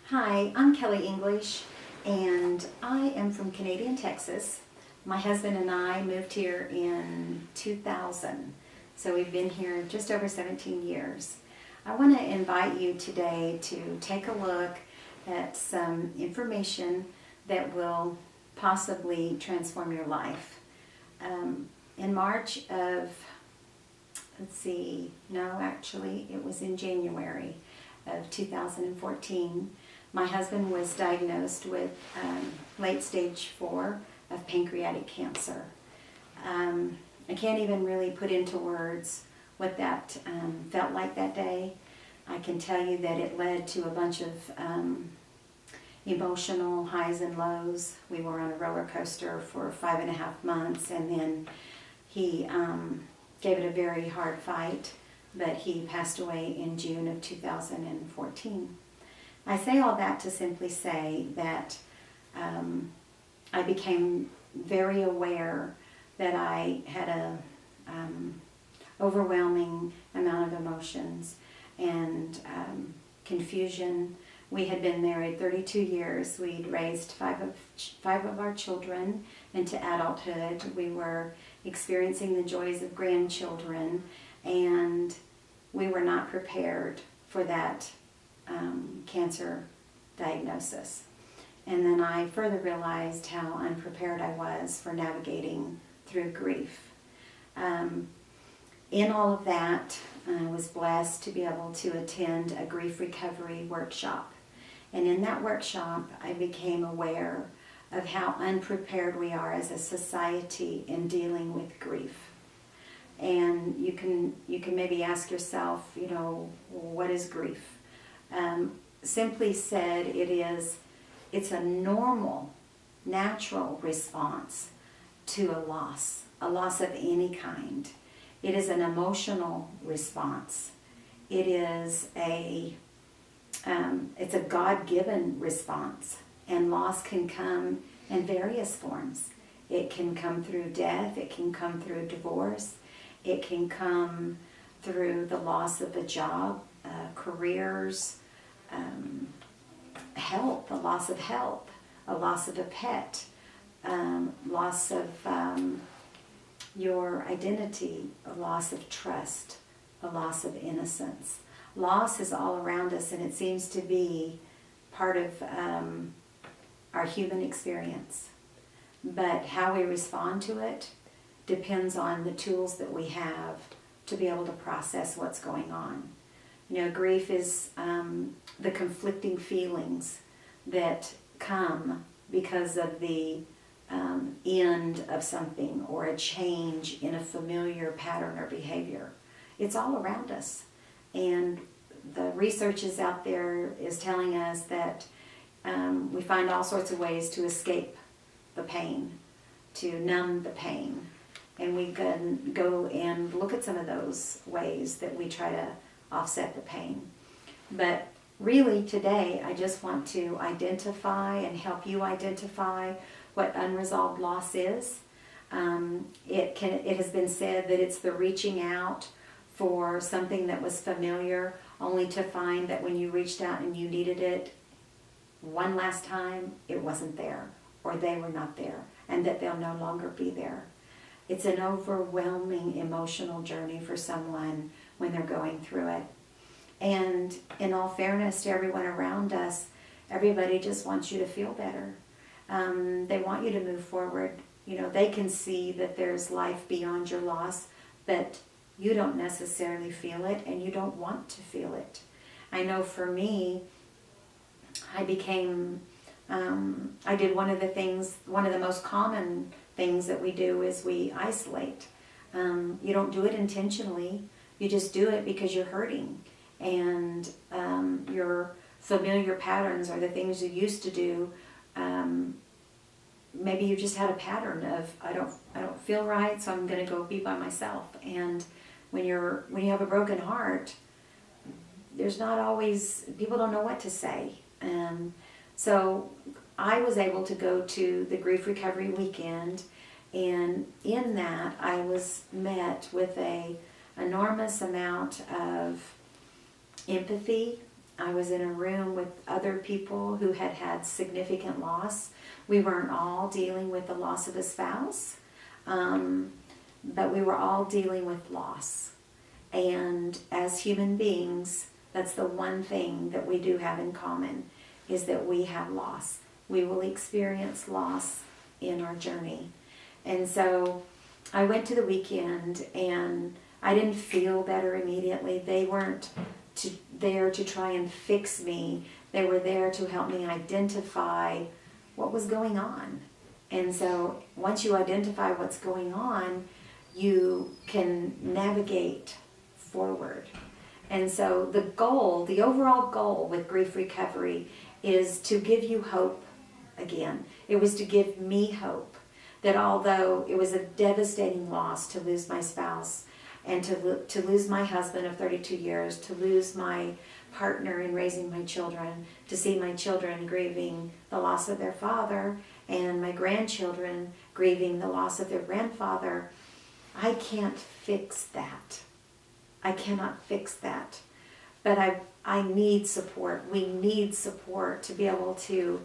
Hi, I'm Kelly English, and I am from Canadian, Texas. My husband and I moved here in 2000, so we've been here just over 17 years. I want to invite you today to take a look at some information that will possibly transform your life. In March of, it was in January of 2014, my husband was diagnosed with late stage 4 of pancreatic cancer. I can't even really put into words what that felt like that day. I can tell you that it led to a bunch of emotional highs and lows. We were on a roller coaster for 5.5 months, and then he gave it a very hard fight, but he passed away in June of 2014. I say all that to simply say that I became very aware that I had a overwhelming amount of emotions and confusion. We had been married 32 years. We'd raised five of our children into adulthood. We were experiencing the joys of grandchildren, and we were not prepared for that cancer diagnosis. And then I further realized how unprepared I was for navigating through grief. In all of that, I was blessed to be able to attend a grief recovery workshop. And in that workshop, I became aware of how unprepared we are as a society in dealing with grief. And you can maybe ask yourself, what is grief? Simply said, it's a normal, natural response to a loss of any kind. It is an emotional response. It's a God-given response, and loss can come in various forms. It can come through death, it can come through divorce, it can come through the loss of a job, careers, health, a loss of health, a loss of a pet, loss of your identity, a loss of trust, a loss of innocence. Loss is all around us, and it seems to be part of our human experience. But how we respond to it depends on the tools that we have to be able to process what's going on. Grief is the conflicting feelings that come because of the end of something or a change in a familiar pattern or behavior. It's all around us. And the research is out there is telling us that we find all sorts of ways to escape the pain, to numb the pain. And we can go and look at some of those ways that we try to offset the pain. But really today, I just want to identify and help you identify what unresolved loss is. It has been said that it's the reaching out for something that was familiar, only to find that when you reached out and you needed it one last time, it wasn't there, or they were not there, and that they'll no longer be there. It's an overwhelming emotional journey for someone when they're going through it. And in all fairness to everyone around us, everybody just wants you to feel better. They want you to move forward. They can see that there's life beyond your loss, but you don't necessarily feel it, and you don't want to feel it. I know for me, I did one of the most common things that we do is we isolate. You don't do it intentionally. You just do it because you're hurting. And your familiar patterns are the things you used to do. Maybe you just had a pattern of, I don't feel right, so I'm going to go be by myself. And when you have a broken heart, there's not always, people don't know what to say. So I was able to go to the Grief Recovery Weekend, and in that I was met with an enormous amount of empathy I was in a room with other people who had had significant loss. We weren't all dealing with the loss of a spouse, but we were all dealing with loss. And as human beings, that's the one thing that we do have in common, is that we have loss. We will experience loss in our journey. And so I went to the weekend, and I didn't feel better immediately. They weren't there to try and fix me. They were there to help me identify what was going on. And so once you identify what's going on, you can navigate forward. And so the goal, the overall goal with grief recovery, is to give you hope again. It was to give me hope that although it was a devastating loss to lose my spouse, and to lose my husband of 32 years, to lose my partner in raising my children, to see my children grieving the loss of their father, and my grandchildren grieving the loss of their grandfather, I can't fix that. I cannot fix that. But I need support. We need support to be able to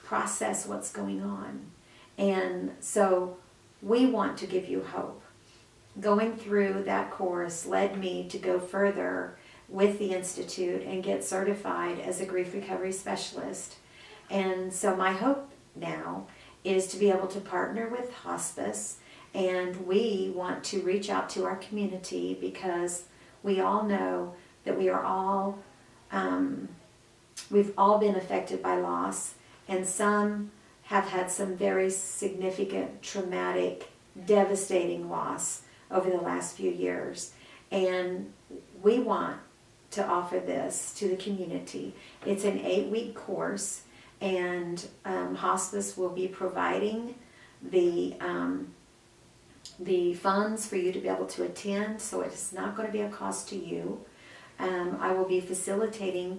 process what's going on. And so we want to give you hope. Going through that course led me to go further with the Institute and get certified as a grief recovery specialist. And so my hope now is to be able to partner with hospice, and we want to reach out to our community, because we all know that we are all, we've all been affected by loss, and some have had some very significant, traumatic, devastating loss over the last few years. And we want to offer this to the community. It's an 8-week course, and hospice will be providing the funds for you to be able to attend, so it's not going to be a cost to you. I will be facilitating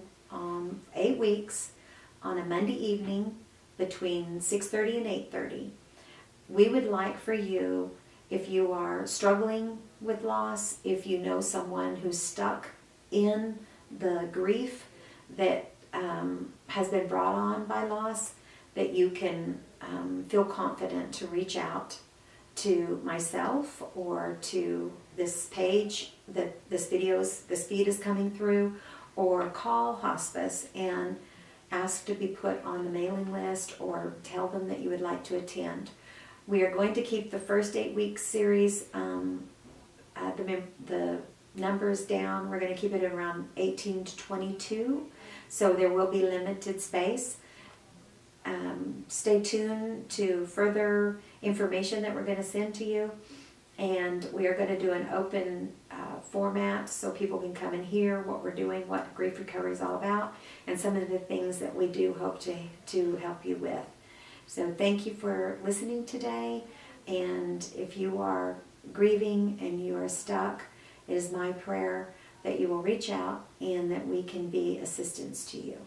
8 weeks on a Monday evening between 6:30 and 8:30. We would like for you, if you are struggling with loss, if you know someone who's stuck in the grief that has been brought on by loss, that you can feel confident to reach out to myself or to this page that this feed is coming through, or call hospice and ask to be put on the mailing list, or tell them that you would like to attend. We are going to keep the first 8-week series, the numbers down. We're going to keep it around 18 to 22, so there will be limited space. Stay tuned to further information that we're going to send to you, and we are going to do an open format so people can come and hear what we're doing, what grief recovery is all about, and some of the things that we do hope to help you with. So thank you for listening today, and if you are grieving and you are stuck, it is my prayer that you will reach out and that we can be assistance to you.